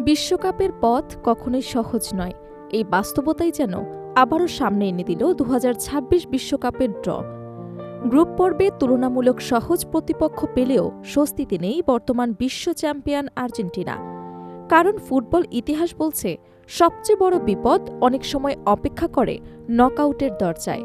বিশ্বকাপের পথ কখনোই সহজ নয়। এই বাস্তবতাই যেন আবারও সামনে এনে দিল ২০২৬ বিশ্বকাপের ড্র। গ্রুপ পর্বে তুলনামূলক সহজ প্রতিপক্ষ পেলেও স্বস্তিতে নেই বর্তমান বিশ্ব চ্যাম্পিয়ন আর্জেন্টিনা। কারণ ফুটবল ইতিহাস বলছে, সবচেয়ে বড় বিপদ অনেক সময় অপেক্ষা করে নকআউটের দরজায়।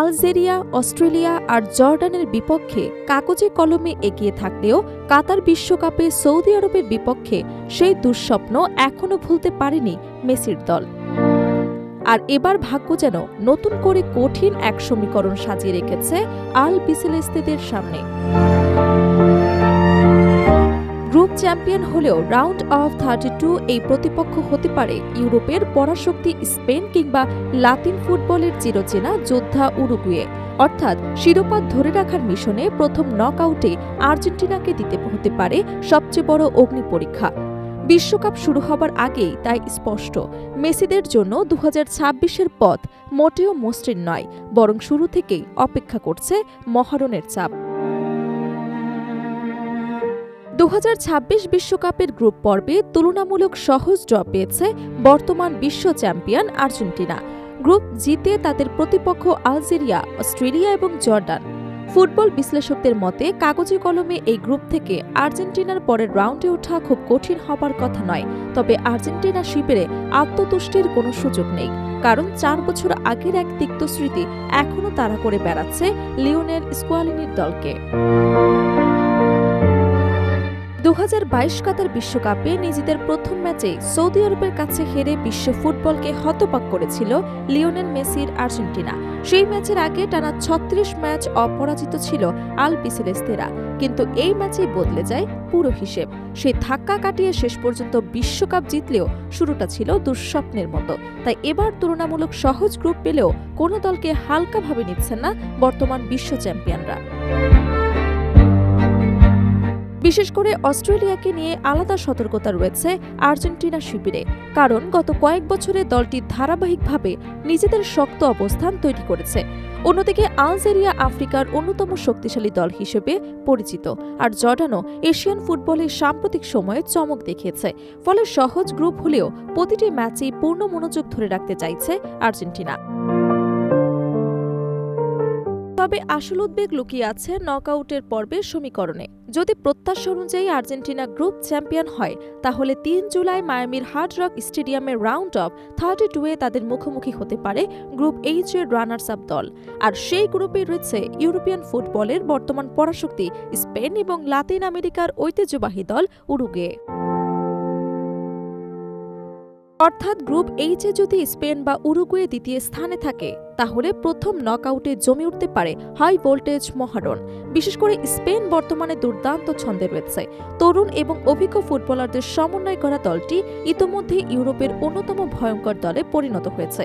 আলজেরিয়া, অস্ট্রেলিয়া আর জর্ডানের বিপক্ষে কাগজে কলমে এগিয়ে থাকলেও কাতার বিশ্বকাপে সৌদি আরবের বিপক্ষে সেই দুঃস্বপ্ন এখনও ভুলতে পারেনি মেসির দল। আর এবার ভাগ্য যেন নতুন করে কঠিন এক সমীকরণ সাজিয়ে রেখেছে আল বিসেলেস্তেদের সামনে। গ্রুপ চ্যাম্পিয়ন হলেও রাউন্ড অফ 32 এই প্রতিপক্ষ হতে পারে ইউরোপের পরাশক্তি স্পেন কিংবা লাতিন ফুটবলের চিরচেনা যোদ্ধা উরুগুয়ে। অর্থাৎ শিরোপা ধরে রাখার মিশনে প্রথম নকআউটে আর্জেন্টিনাকে দিতে হতে পারে সবচেয়ে বড় অগ্নি পরীক্ষা। বিশ্বকাপ শুরু হবার আগেই তাই স্পষ্ট, মেসিদের জন্য ২০২৬-এর পথ মোটেও মসৃণ নয়, বরং শুরু থেকেই অপেক্ষা করছে মহারণের চাপ। ২০২৬ বিশ্বকাপের গ্রুপ পর্বে তুলনামূলক সহজ ড্র পেয়েছে বর্তমান বিশ্ব চ্যাম্পিয়ন আর্জেন্টিনা। গ্রুপ জিতে তাদের প্রতিপক্ষ আলজেরিয়া, অস্ট্রেলিয়া এবং জর্ডান। ফুটবল বিশ্লেষকদের মতে কাগজে কলমে এই গ্রুপ থেকে আর্জেন্টিনার পরের রাউন্ডে ওঠা খুব কঠিন হবার কথা নয়। তবে আর্জেন্টিনা শিবিরে আত্মতুষ্টির কোনো সুযোগ নেই, কারণ ৪ বছর আগের এক তিক্ত স্মৃতি এখনও তাড়া করে বেড়াচ্ছে লিওনেল স্কোয়ালিনির দলকে। ২০২২ কাতার বিশ্বকাপে নিজেদের প্রথম ম্যাচে সৌদি আরবের কাছে হেরে বিশ্ব ফুটবলকে হতবাক করেছিল লিওনেল মেসির আর্জেন্টিনা। সেই ম্যাচের আগে টানা ৩৬ ম্যাচ অপরাজিত ছিল আল বিসেলেস্তেরা, কিন্তু এই ম্যাচেই বদলে যায় পুরো হিসেব। সেই ধাক্কা কাটিয়ে শেষ পর্যন্ত বিশ্বকাপ জিতলেও শুরুটা ছিল দুঃস্বপ্নের মতো। তাই এবার তুলনামূলক সহজ গ্রুপ পেলেও কোনো দলকে হালকাভাবে নিচ্ছেন না বর্তমান বিশ্ব চ্যাম্পিয়নরা। বিশেষ করে অস্ট্রেলিয়াকে নিয়ে আলাদা সতর্কতা রয়েছে আর্জেন্টিনা শিবিরে, কারণ গত কয়েক বছরে দলটি ধারাবাহিকভাবে নিজেদের শক্ত অবস্থান তৈরি করেছে। অন্যদিকে আলজেরিয়া আফ্রিকার অন্যতম শক্তিশালী দল হিসেবে পরিচিত, আর জর্ডানও এশিয়ান ফুটবলে সাম্প্রতিক সময়ে চমক দেখিয়েছে। ফলে সহজ গ্রুপ হলেও প্রতিটি ম্যাচেই পূর্ণ মনোযোগ ধরে রাখতে চাইছে আর্জেন্টিনা। তবে আসল উদ্বেগ লুকিয়ে আছে নকআউটের পর্বের সমীকরণে। যদি প্রত্যাশা অনুযায়ী আর্জেন্টিনা গ্রুপ চ্যাম্পিয়ন হয়, তাহলে ৩ জুলাই মায়ামির হার্ড রক স্টেডিয়ামের রাউন্ড অফ 32-এ তাদের মুখোমুখি হতে পারে গ্রুপ এইচ এর রানার্স আপ দল। আর সেই গ্রুপে রয়েছে ইউরোপিয়ান ফুটবলের বর্তমান পরাশক্তি স্পেন এবং লাতিন আমেরিকার ঐতিহ্যবাহী দল উরুগুয়ে। অর্থাৎ গ্রুপ এইচে যদি স্পেন বা উরুগুয়ে দ্বিতীয় স্থানে থাকে, তাহলে প্রথম নকআউটে জমে উঠতে পারে হাই ভোল্টেজ মহারণ। বিশেষ করে স্পেন বর্তমানে দুর্দান্ত ছন্দে রয়েছে। তরুণ এবং অভিজ্ঞ ফুটবলারদের সমন্বয় করা দলটি ইতোমধ্যে ইউরোপের অন্যতম ভয়ঙ্কর দলে পরিণত হয়েছে।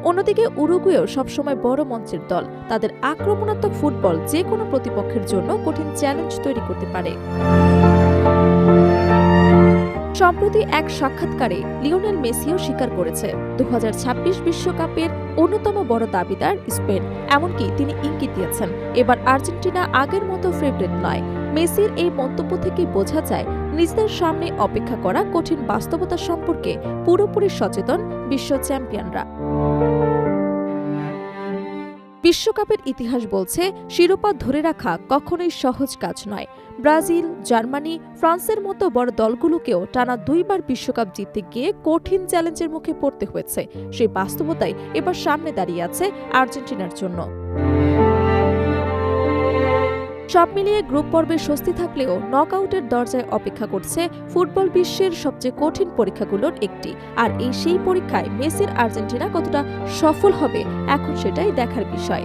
অন্যদিকে উরুগুয়েও সবসময় বড় মঞ্চের দল। তাদের আক্রমণাত্মক ফুটবল যে কোনো প্রতিপক্ষের জন্য কঠিন চ্যালেঞ্জ তৈরি করতে পারে। সম্প্রতি এক সাক্ষাৎকারে লিওনেল মেসিও স্বীকার করেছে ২০২৬ বিশ্বকাপের অন্যতম বড় দাবিদার স্পেন। এমনকি তিনি ইঙ্গিত দিয়েছেন এবার আর্জেন্টিনা আগের মতো ফেভারিট নয়। মেসির এই মন্তব্য থেকে বোঝা যায় নিজেদের সামনে অপেক্ষা করা কঠিন বাস্তবতা সম্পর্কে পুরোপুরি সচেতন বিশ্ব চ্যাম্পিয়নরা। বিশ্বকাপের ইতিহাস বলছে, শিরোপা ধরে রাখা কখনোই সহজ কাজ নয়। ব্রাজিল, জার্মানি, ফ্রান্সের মতো বড় দলগুলোকেও টানা ২ বার বিশ্বকাপ জিততে গিয়ে কঠিন চ্যালেঞ্জের মুখে পড়তে হয়েছে। সেই বাস্তবতাই এবার সামনে দাঁড়িয়ে আছে আর্জেন্টিনার জন্য। সব মিলিয়ে গ্রুপ পর্বে স্বস্তি থাকলেও নকআউটের দরজায় অপেক্ষা করছে ফুটবল বিশ্বের সবচেয়ে কঠিন পরীক্ষাগুলোর একটি। আর সেই পরীক্ষায় মেসির আর্জেন্টিনা কতটা সফল হবে, এখন সেটাই দেখার বিষয়।